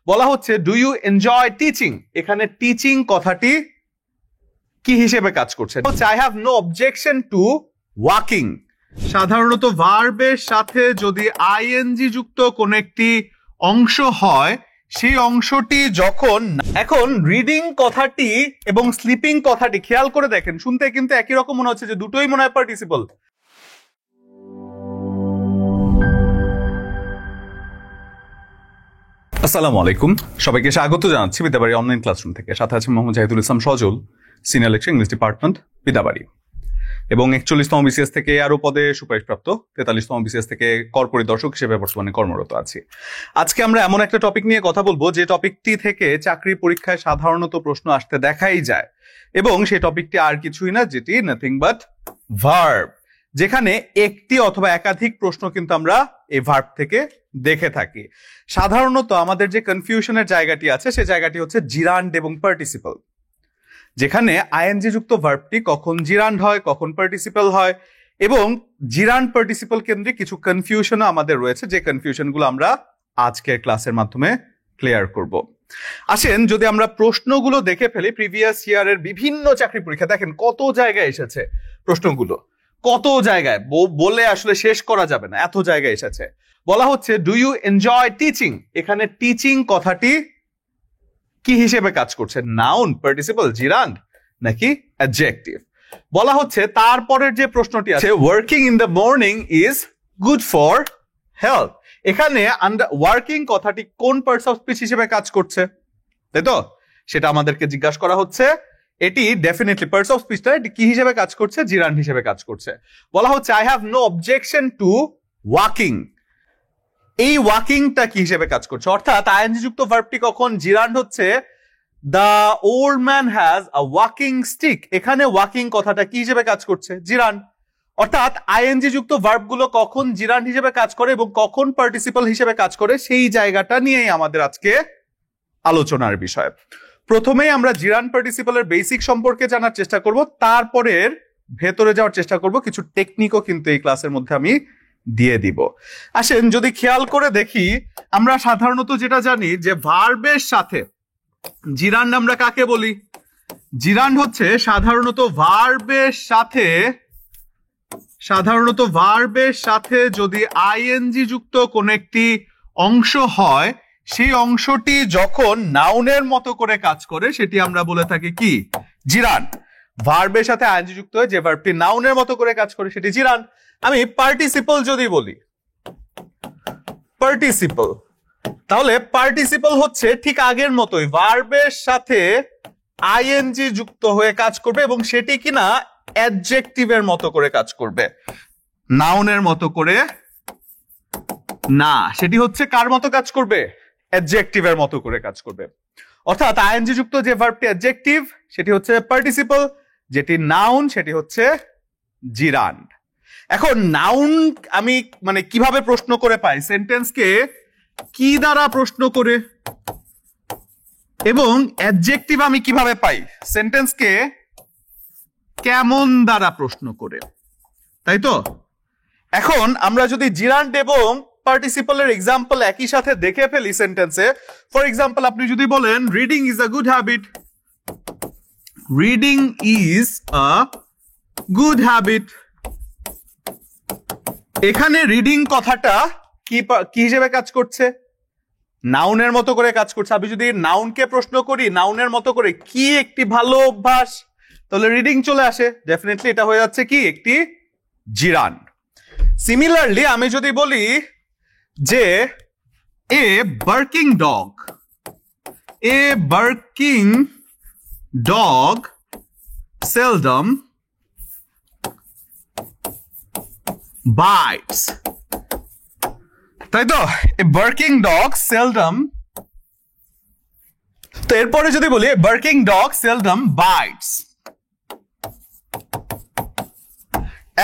বলা হচ্ছে do you enjoy teaching, এখানে টিচিং কথাটি কি হিসেবে কাজ করছে? I have no objection to walking. সাধারণত ভার্বের সাথে যদি আইএনজি যুক্ত কোন একটি অংশ হয়, সেই অংশটি যখন, এখন রিডিং কথাটি এবং স্লিপিং কথাটি খেয়াল করে দেখেন, শুনতে কিন্তু একই রকম মনে হচ্ছে যে দুটোই মনে হয় পার্টিসিপল। আসসালামু আলাইকুম, সবাইকে স্বাগত জানাচ্ছি বিদ্যাবাড়ি অনলাইন ক্লাসরুম থেকে। সাথে আছে Mohammad Zahidul Islam Sajal, senior lecturer English department Bidyabari, এবং 41তম বিসিএস থেকে আরো পদে সুপারিশপ্রাপ্ত, 43তম বিসিএস থেকে কর পরিদর্শক হিসেবে বর্তমানে কর্মরত আছি। আজকে আমরা এমন একটা টপিক নিয়ে কথা বলবো যে টপিকটি থেকে চাকরি পরীক্ষায় সাধারণত প্রশ্ন আসতে দেখাই যায়, এবং সেই টপিকটি আর কিছুই না, যেটি নাথিং বাট ভার্ব, যেখানে একটি অথবা একাধিক প্রশ্ন কিন্তু আমরা এই ভার্ব থেকে দেখে থাকি। সাধারণত আমাদের যে কনফিউশনের জায়গাটি আছে, সেই জায়গাটি হচ্ছে জিরান্ড এবং পার্টিসিপল, যেখানে আইএনজি যুক্ত ভার্বটি কখন জিরান্ড হয়, কখন পার্টিসিপল হয়, এবং জিরান্ড পার্টিসিপল কেন্দ্রিক কিছু কনফিউশনও আমাদের রয়েছে, যে কনফিউশনগুলো আমরা আজকের ক্লাসের মাধ্যমে ক্লিয়ার করব। আসেন যদি আমরা প্রশ্নগুলো দেখে ফেলি, প্রিভিয়াস ইয়ারের বিভিন্ন চাকরি পরীক্ষা দেখেন কত জায়গায় এসেছে প্রশ্নগুলো, কত জায়গায় বলে আসলে শেষ করা যাবে না, এত জায়গায় এসেছে। বলা হচ্ছে ডু ইউ এনজয় টিচিং, এখানে টিচিং কথাটি কি হিসেবে কাজ করছে? নাউন, পার্টিসিপল, জিরান্ড নাকি অ্যাডজেক্টিভ? বলা হচ্ছে তারপরের যে প্রশ্নটি আছে, working in the morning is good for health, এখানে ওয়ার্কিং কথাটি কোন পার্টস অফ স্পিচ হিসেবে কাজ করছে, তাই তো? সেটা আমাদেরকে জিজ্ঞাসা করা হচ্ছে। এটি ডেফিনেটলি পার্টস অফ স্পিচটা এটি কি হিসেবে কাজ করছে? জিরান্ড হিসেবে কাজ করছে। বলা হচ্ছে I have no objection to walking, এই ওয়াকিংটা কি হিসেবে কাজ করছে? অর্থাৎ আইএনজি যুক্ত ভার্বটি কখন জিরান্ড হচ্ছে, the old man has a walking stick, এখানে ওয়াকিং কথাটা কি হিসেবে কাজ করছে? জিরান্ড। অর্থাৎ আইএনজি যুক্ত ভার্ব গুলো কখন জিরান্ড হিসেবে কাজ করে এবং কখন পার্টিসিপল হিসেবে কাজ করে, সেই জায়গাটা নিয়েই আমাদের আজকে আলোচনার বিষয়। প্রথমেই আমরা জিরান্ড পার্টিসিপলের বেসিক সম্পর্কে জানার চেষ্টা করব, তারপরের ভেতরে যাওয়ার চেষ্টা করব। কিছু টেকনিকও কিন্তু এই ক্লাসের মধ্যে আমি দিয়ে দিব। আসেন যদি খেয়াল করে দেখি, আমরা সাধারণত যেটা জানি যে ভার্বের সাথে জিরান্ড আমরা কাকে বলি? জিরান্ড হচ্ছে সাধারণত ভার্বের সাথে যদি আইএনজি যুক্ত কোন একটি অংশ হয়, সেই অংশটি যখন নাউনের মতো করে কাজ করে, সেটি আমরা বলে থাকি কি? জিরান্ড। ভার্বের সাথে আইএনজি যুক্ত হয়ে যে ভার্বটি নাউনের মতো করে কাজ করে, সেটি জিরান্ড। আমি পার্টিসিপল যদি বলি, পার্টিসিপল, তাহলে পার্টিসিপল হচ্ছে ঠিক আগের মতোই ভার্বের সাথে আইএনজি যুক্ত হয়ে কাজ করবে, এবং সেটি কিনা অ্যাডজেক্টিভের মতো করে কাজ করবে, নাউনের মতো করে না। সেটি হচ্ছে কার মতো কাজ করবে? অ্যাডজেক্টিভের মতো করে কাজ করবে। অর্থাৎ আইএনজি যুক্ত যে ভার্বটি অ্যাডজেক্টিভ, সেটি হচ্ছে পার্টিসিপল, যেটি নাউন সেটি হচ্ছে জিরান্ড। এখন নাউন আমি কিভাবে প্রশ্ন করে পাই? সেন্টেন্সকে কি দ্বারা প্রশ্ন করে, এবং অ্যাডজেক্টিভ আমি কিভাবে পাই? সেন্টেন্সকে কেমন দ্বারা প্রশ্ন করে, তাই তো? এখন আমরা যদি জিরান্ড এবং পার্টিসিপলের এক্সাম্পল একই সাথে দেখে ফেলি সেন্টেন্সে, ফর এক্সাম্পল আপনি যদি বলেন reading is a good habit, reading is a good habit, এখানে রিডিং কথাটা কি হিসেবে কাজ করছে? নাউনের মতো করে কাজ করছে। আমি যদি নাউনকে প্রশ্ন করি নাউনের মতো করে কি একটি ভালো অভ্যাস, তাহলে রিডিং চলে আসে, ডেফিনেটলি এটা হয়ে যাচ্ছে কি? একটি জিরান্ড। সিমিলারলি আমি যদি বলি যে a barking dog seldom bites, তাই তো? এ বার্কিং ডগ সেলডম, তো এরপরে যদি বলি বার্কিং ডগ সেলডম বাইটস।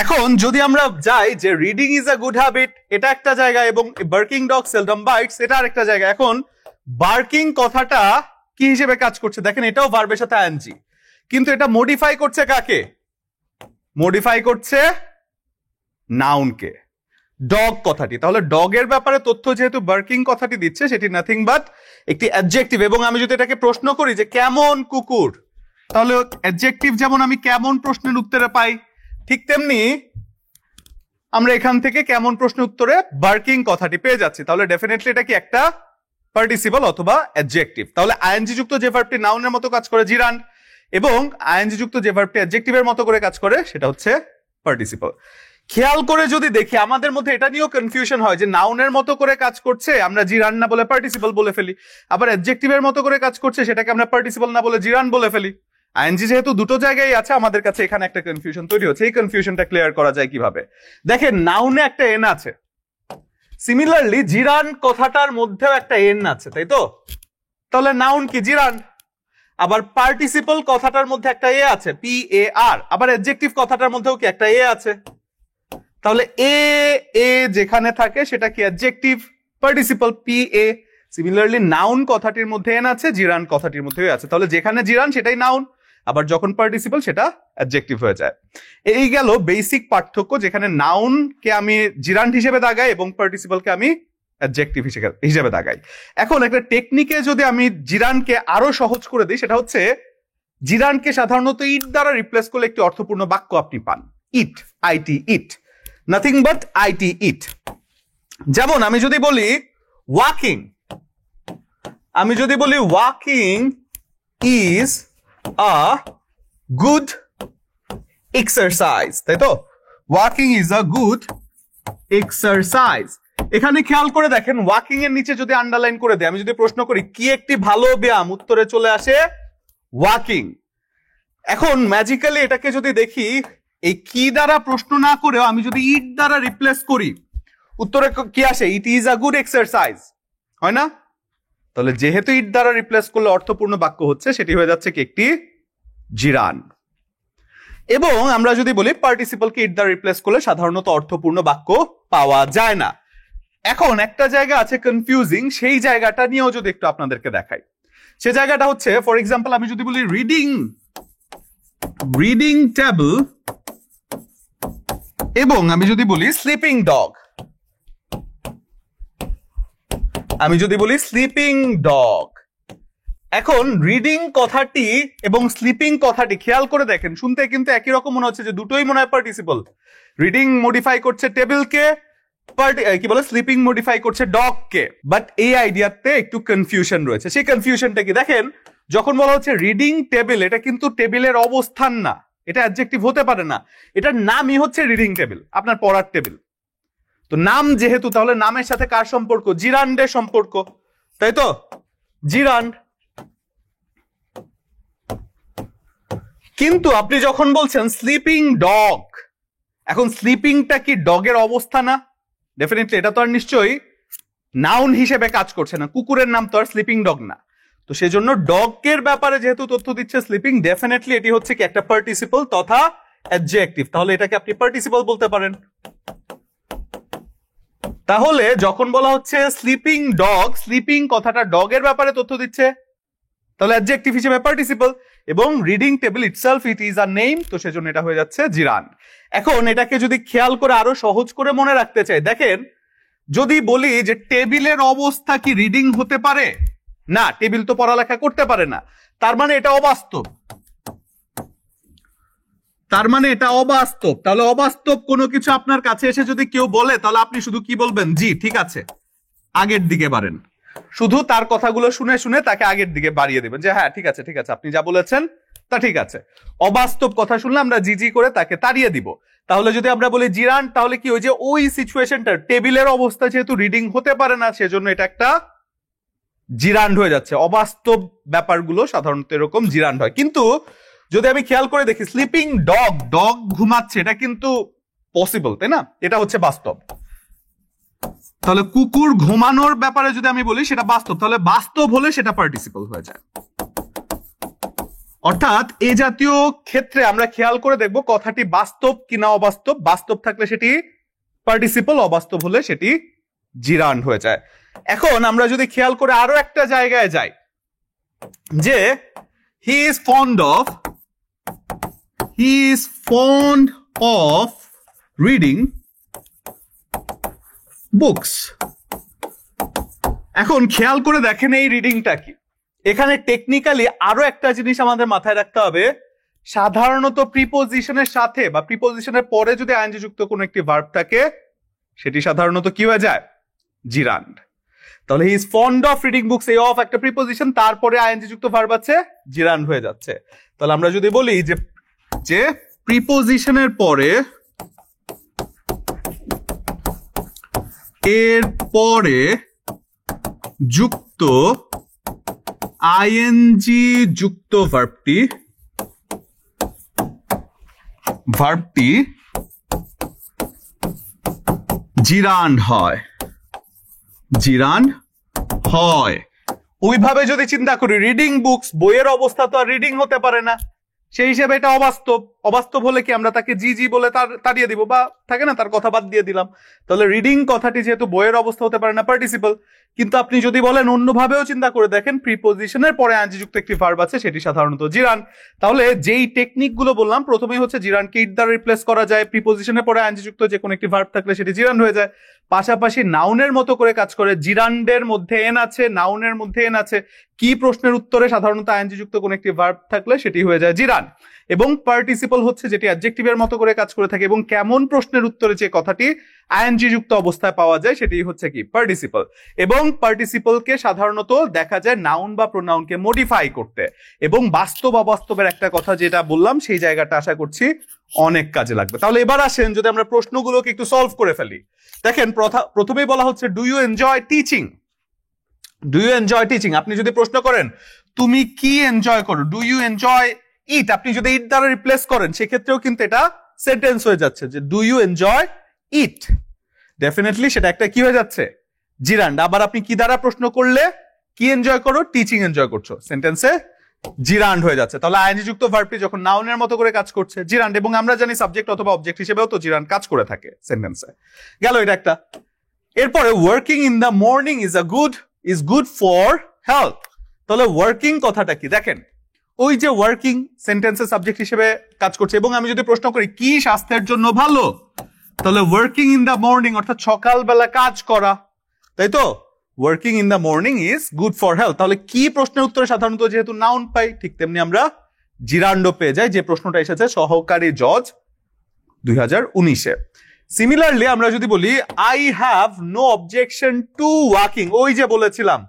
এখন যদি আমরা যাই যে reading is a good habit, এটা একটা জায়গা, এবং বার্কিং ডগ সেলডম বাইটস এটা আরেকটা জায়গা। এখন বার্কিং কথাটা কি হিসেবে কাজ করছে? দেখেন এটাও ভার্বের সাথে আইএনজি, কিন্তু এটা মডিফাই করছে কাকে? মডিফাই করছে নাউনকে। ডগ কথাটি। তাহলে ডগের ব্যাপারে তথ্য যেহেতু বার্কিং কথাটি দিচ্ছে, সেটি নাথিং বাট একটি অ্যাডজেক্টিভ। এবং আমি যদি এটাকে প্রশ্ন করি যে কেমন কুকুর, তাহলে অ্যাডজেক্টিভ যেমন আমি কেমন প্রশ্নের উত্তরে পাই, ঠিক তেমনি আমরা এখান থেকে কেমন প্রশ্ন উত্তরে বার্কিং কথাটি পেয়ে যাচ্ছি। তাহলে ডেফিনেটলি এটা কি একটা পার্টিসিপল অথবা অ্যাডজেক্টিভ। তাহলে আইএনজি যুক্ত যে ভার্বটি নাউনের মতো কাজ করে জিরান্ড, এবং আইএনজি যুক্ত যে ভার্বটি অ্যাডজেক্টিভের মতো করে কাজ করে সেটা হচ্ছে পার্টিসিপল। খেয়াল করে যদি দেখি আমাদের মধ্যে এটা নিয়েও কনফিউশন হয় যে নাউনের মতো করে কাজ করছে আমরা জিরান না বলে পার্টিসিপল বলে ফেলি, আবার অ্যাডজেক্টিভের মতো করে কাজ করছে সেটাকে আমরা পার্টিসিপল না বলে জিরান বলে ফেলি। আইএনজি যেহেতু দুটো জায়গায় আছে, আমাদের কাছে এখানে একটা কনফিউশন তৈরি হচ্ছে। এই কনফিউশনটা ক্লিয়ার করা যায় কিভাবে? দেখেন, নাউনে একটা এন আছে, সিমিলারলি জিরান কথাটার মধ্যেও একটা এন আছে, তাই তো? তাহলে নাউন কি? জিরান। আবার পার্টিসিপল কথাটার মধ্যে একটা এ আছে, পি এ আর। আবার অ্যাডজেক্টিভ কথাটার মধ্যেও কি একটা এ আছে। তাহলে এ এ যেখানে থাকে সেটা কি adjective, participle P A. Similarly noun কথাটির মধ্যে এন আছে, জিরান কথাটির মধ্যেও আছে। তাহলে যেখানে জিরান সেটাই নাউন, আবার যখন পার্টিসিপল সেটা অ্যাডজেক্টিভ হয়ে যায়। এই গেল বেসিক পার্থক্য, যেখানে নাউনকে আমি জিরান্ড হিসেবে দাগাই এবং পার্টিসিপলকে আমি অ্যাডজেক্টিভ হিসেবে দাগাই। এখন একটা টেকনিকে যদি আমি জিরানকে আরো সহজ করে দিই, সেটা হচ্ছে জিরানকে সাধারণত ইট দ্বারা রিপ্লেস করলে একটি অর্থপূর্ণ বাক্য আপনি পান। It, IT, it, nothing but IT, it. যেমন আমি যদি বলি ওয়াকিং, আমি যদি বলি walking is a good exercise, তাই তো? Walking is a good exercise. এখানে খেয়াল করে দেখেন, ওয়াকিং এর নিচে যদি আন্ডারলাইন করে দেয়, আমি যদি প্রশ্ন করি কি একটি ভালো ব্যায়াম, উত্তরে চলে আসে ওয়াকিং। এখন ম্যাজিক্যালি এটাকে যদি দেখি, এই কি দ্বারা প্রশ্ন না করেও আমি যদি ইট দ্বারা রিপ্লেস করি, উত্তরে কি আসে? It is a good exercise, হয় না? তাহলে যেহেতু ইট দ্বারা রিপ্লেস করলে অর্থপূর্ণ বাক্য হচ্ছে, সেটি হয়ে যাচ্ছে কি একটি জিরান। এবং আমরা যদি বলি পার্টিসিপলকে ইট দ্বারা রিপ্লেস করলে সাধারণত অর্থপূর্ণ বাক্য পাওয়া যায় না। এখন একটা জায়গা আছে কনফিউজিং, সেই জায়গাটা নিয়েও যদি একটু আপনাদেরকে দেখাই। সে জায়গাটা হচ্ছে, ফর এক্সাম্পল আমি যদি বলি রিডিং টেবল, এবং আমি যদি বলি স্লিপিং ডগ, আমি যদি বলি স্লিপিং ডগ। এখন রিডিং কথাটি এবং স্লিপিং কথাটি খেয়াল করে দেখেন, শুনতে কিন্তু একই রকম মনে হচ্ছে যে দুটোই মনে হয় পার্টিসিপল। রিডিং মডিফাই করছে টেবিলকে, কি বলে স্লিপিং মডিফাই করছে ডগকে। বাট এই আইডিয়াতে একটু কনফিউশন রয়েছে। সেই কনফিউশনটা কি? দেখেন, যখন বলা হচ্ছে রিডিং টেবিল, এটা কিন্তু টেবিলের অবস্থান না, এটা অ্যাডজেক্টিভ হতে পারে না। এটার নামই হচ্ছে রিডিং টেবিল, আপনার পড়ার টেবিল। তো নাম যেহেতু, তাহলে নামের সাথে কার সম্পর্ক? জিরান্ডের সম্পর্ক, তাই তো? জিরান্ড। কিন্তু আপনি যখন বলছেন স্লিপিং ডগ, এখন স্লিপিংটা কি ডগের অবস্থা না? ডেফিনেটলি এটা তো আর নিশ্চয়ই নাউন হিসেবে কাজ করছে না। কুকুরের নাম তো আর স্লিপিং ডগ না। তো সেজন্য ডগের ব্যাপারে যেহেতু তথ্য দিচ্ছে স্লিপিং, ডেফিনেটলি এটি হচ্ছে কি একটা পার্টিসিপল তথা অ্যাডজেক্টিভ। তাহলে এটাকে আপনি পার্টিসিপল বলতে পারেন। তাহলে যখন বলা হচ্ছে স্লিপিং ডগ, স্লিপিং কথাটা ডগের ব্যাপারে তথ্য দিচ্ছে, তাহলে অ্যাডজেক্টিভ হিসেবে পার্টিসিপল। এবং reading table itself it is a name, তো সেজন্য এটা হয়ে যাচ্ছে জিরান। এখন এটাকে যদি খেয়াল করে আরো সহজ করে মনে রাখতে চাই, দেখেন, যদি বলি যে টেবিলের অবস্থা কি রিডিং হতে পারে? না, টেবিল তো পড়ালেখা করতে পারে না। তার মানে এটা অবাস্তব, তার মানে এটা অবাস্তব। তাহলে অবাস্তব কোনো কিছু আপনার কাছে এসে যদি কেউ বলে, তাহলে আপনি শুধু কি বলবেন? জি ঠিক আছে, আগের দিকে বাড়েন। শুধু তার কথাগুলো শুনে শুনে তাকে আগের দিকে বাড়িয়ে দেবেন, যে হ্যাঁ ঠিক আছে ঠিক আছে, আপনি যা বলেছেন তা ঠিক আছে। অবাস্তব কথা শুনলে আমরা জি জি করে তাকে তাড়িয়ে দিব। তাহলে যদি আমরা বলি জিরান, তাহলে কি ওই যে ওই সিচুয়েশনটা, টেবিলের অবস্থা যেহেতু রিডিং হতে পারে না, সেজন্য এটা একটা জিরান্ড হয়ে যাচ্ছে। অবাস্তব ব্যাপারগুলো সাধারণত এরকম জিরান্ড হয়। কিন্তু যদি আমি খেয়াল করে দেখি স্লিপিং ডগ, ডগ ঘুমাচ্ছে, এটা কিন্তু পসিবল, তাই না? এটা হচ্ছে বাস্তব। তাহলে কুকুর ঘুমানোর ব্যাপারে যদি আমি বলি সেটা বাস্তব, তাহলে বাস্তব হলে সেটা পার্টিসিপল হয়ে যায়। অর্থাৎ এই জাতীয় ক্ষেত্রে আমরা খেয়াল করে দেখব কথাটি বাস্তব কিনা অবাস্তব। বাস্তব থাকলে সেটি পার্টিসিপল, অবাস্তব হলে সেটি জিরান্ড হয়ে যায়। এখন আমরা যদি খেয়াল করে আরো একটা জায়গায় যাই, যে he is fond of reading books. এখন খেয়াল করে দেখেন এই রিডিংটা কি। এখানে টেকনিক্যালি আরো একটা জিনিস আমাদের মাথায় রাখতে হবে, সাধারণত প্রিপোজিশনের সাথে বা প্রিপোজিশনের পরে যদি আইএনজি যুক্ত কোনো একটি ভার্ব থাকে সেটি সাধারণত কি হয়ে যায়, জিরান্ড। তাহলে he is fond of reading books, এই অফ একটা প্রিপোজিশন, তারপরে আইএনজি যুক্ত ভার্ব আছে, জিরান্ড হয়ে যাচ্ছে। তাহলে আমরা যদি বলি যে প্রিপোজিশনের পরে এর পরে যুক্ত আইএনজি যুক্ত ভার্বটি জিরান্ড হয়, ওইভাবে যদি চিন্তা করি, রিডিং বুকস, বইয়ের অবস্থা তো আর রিডিং হতে পারে না, সেই হিসেবে এটা অবাস্তব হলে কি আমরা তাকে জি বলে তাড়িয়ে দিব, বা থাকে না তার কথা বাদ দিয়ে দিলাম। তাহলে রিডিং কথাটি যেহেতু বইয়ের অবস্থা হতে পারে না, পার্টিসিপল। কিন্তু আপনি যদি বলেন অন্যভাবেও চিন্তা করে দেখেন, প্রিপোজিশনের পরে আইএনজি যুক্ত একটি ভার্ব আছে, সেটি সাধারণত জিরান্ড। তাহলে যেই টেকনিক গুলো বললাম, প্রথমেই হচ্ছে জিরান্ডকে ইট দ্বারা রিপ্লেস করা যায়, প্রিপোজিশনের পরে আইএনজি যুক্ত যে কোনো একটি ভার্ব থাকলে সেটি জিরান্ড হয়ে যায়। পাশাপাশি নাউনের মতো করে কাজ করে, জিরান্ডের মধ্যে এন আছে, নাউনের মধ্যে এন আছে, কি প্রশ্নের উত্তরে সাধারণত আইএনজি যুক্ত কোনো একটি ভার্ব থাকলে সেটি হয়ে যায় জিরান্ড। এবং পার্টিসিপল হচ্ছে যেটি অ্যাডজেক্টিভের মতো করে কাজ করে থাকে, এবং কেমন প্রশ্নের উত্তরে যে কথাটি আইএনজি যুক্ত অবস্থায় পাওয়া যায় সেটি হচ্ছে কি, পার্টিসিপল। এবং পার্টিসিপলকে সাধারণত দেখা যায় নাউন বা প্রোনাউনকে মডিফাই করতে। এবং বাস্তব অবাস্তবের একটা কথা যেটা বললাম, সেই জায়গাটা আশা করছি অনেক কাজে লাগবে। তাহলে এবার আসেন যদি আমরা প্রশ্নগুলোকে একটু সলভ করে ফেলি। দেখেন প্রথমেই বলা হচ্ছে do you enjoy teaching. Do you enjoy teaching, আপনি যদি প্রশ্ন করেন তুমি কি এনজয় করো, ডু ইউ এনজয় ইট, আপনি যদি ইট দ্বারা রিপ্লেস করেন সেক্ষেত্রেও কিন্তু এটা সেন্টেন্স হয়ে যাচ্ছে, যে do you enjoy it, definitely সেটা একটা কি হয়ে যাচ্ছে, জিরান্ড। আবার আপনি কি দ্বারা প্রশ্ন করলে কি এনজয় করো, টিচিং এনজয় করছো, সেন্টেন্সে জিরান্ড হয়ে যাচ্ছে। তাহলে আইএনজি যুক্ত ভার্বটি যখন নাউনের মতো করে কাজ করছে, জিরান্ড। এবং আমরা জানি সাবজেক্ট অথবা অবজেক্ট হিসেবেও তো জিরান্ড কাজ করে থাকে সেন্টেন্সে। গেল এটা একটা। এরপরে working in the morning is good for health. তাহলে ওয়ার্কিং কথাটা কি, দেখেন ওই যে ওয়ার্কিং সেন্টেন্সের সাবজেক্ট হিসেবে কাজ করছে। এবং আমি যদি প্রশ্ন করি কি স্বাস্থ্যের জন্য ভালো, তাহলে ওয়ার্কিং ইন দ্য মর্নিং অর্থাৎ সকালবেলা কাজ করা, তাই তো, working in the morning is good for health. তাহলে কি প্রশ্নের উত্তরে সাধারণত যেহেতু নাউন পাই, ঠিক তেমনি আমরা জিরান্ডও পেয়ে যাই, যে প্রশ্নটা এসেছে সহকারী জজ 2019-এ। সিমিলারলি আমরা যদি বলি I have no objection to walking, ওই যে বলেছিলাম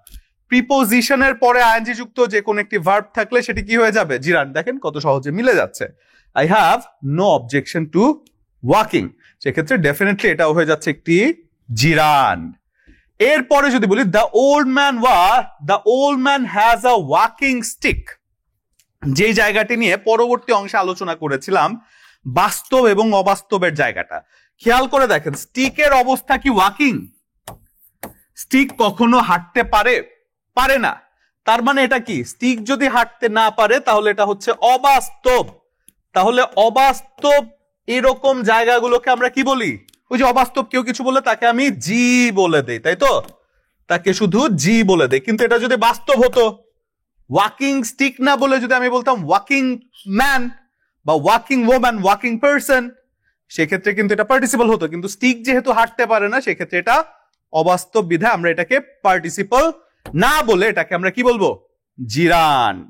প্রিপোজিশনের পরে আইএনজি যুক্ত যে কোন একটি ভার্ব থাকলে সেটি কি হয়ে যাবে, জিরান্ড। দেখেন কত সহজে মিলে যাচ্ছে, I have no objection to walking, সেক্ষেত্রে ডেফিনেটলি এটাও হয়ে যাচ্ছে একটি জিরান্ড। এরপরে যদি বলি the old man has a walking stick, যে জায়গাটি নিয়ে পরবর্তী অংশে আলোচনা করেছিলাম, বাস্তব এবং অবাস্তবের জায়গাটা খেয়াল করে দেখেন। স্টিকের অবস্থা কি ওয়াকিং? স্টিক কখনো হাঁটতে পারে না। তার মানে এটা কি, স্টিক যদি হাঁটতে না পারে তাহলে এটা হচ্ছে অবাস্তব। তাহলে অবাস্তব এরকম জায়গাগুলোকে আমরা কি বলি, ওই যে অবাস্তব কেউ কিছু বলে তাকে আমি জি বলে দেই, তাই তো, তাকে শুধু জি বলে দেই। কিন্তু এটা যদি বাস্তব হতো, ওয়াকিং স্টিক না বলে যদি আমি বলতাম ওয়াকিং ম্যান বা ওয়াকিং ওম্যান, ওয়াকিং পারসন, সেক্ষেত্রে কিন্তু এটা পার্টিসিপল হতো। কিন্তু স্টিক যেহেতু হাঁটতে পারে না, সেক্ষেত্রে এটা অবাস্তব বিধায় আমরা এটাকে পার্টিসিপল না বলে এটাকে আমরা কি বলবো, জিরান্ড।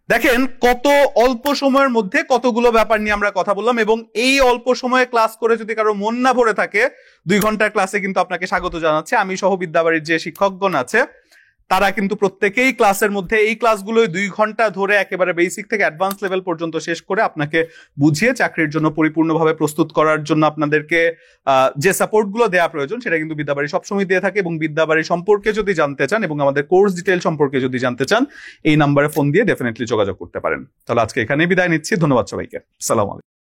দেখেন কত অল্প সময়ের মধ্যে কতগুলো ব্যাপার নিয়ে আমরা কথা বললাম। এবং এই অল্প সময়ে ক্লাস করে যদি কারো মন না ভরে থাকে, 2 ঘন্টার ক্লাসে কিন্তু আপনাকে স্বাগত জানাচ্ছি। আমি সহ বিদ্যাবাড়ির যে শিক্ষকগণ আছে তারা কিন্তু প্রত্যেকেই ক্লাসের মধ্যে এই ক্লাসগুলোই 2 ঘন্টা ধরে একেবারে বেসিক থেকে অ্যাডভান্স লেভেল পর্যন্ত শেষ করে আপনাকে বুঝিয়ে চাকরির জন্য পরিপূর্ণভাবে প্রস্তুত করার জন্য আপনাদেরকে যে সাপোর্টগুলো দেওয়া প্রয়োজন সেটা কিন্তু বিদ্যাবাড়ি সবসময় দিয়ে থাকে। এবং বিদ্যাবাড়ি সম্পর্কে যদি জানতে চান এবং আমাদের কোর্স ডিটেইল সম্পর্কে যদি জানতে চান, এই নাম্বারে ফোন দিয়ে ডেফিনেটলি যোগাযোগ করতে পারেন। তাহলে আজকে এখানেই বিদায় নিচ্ছি, ধন্যবাদ সবাইকে, আসসালামু আলাইকুম।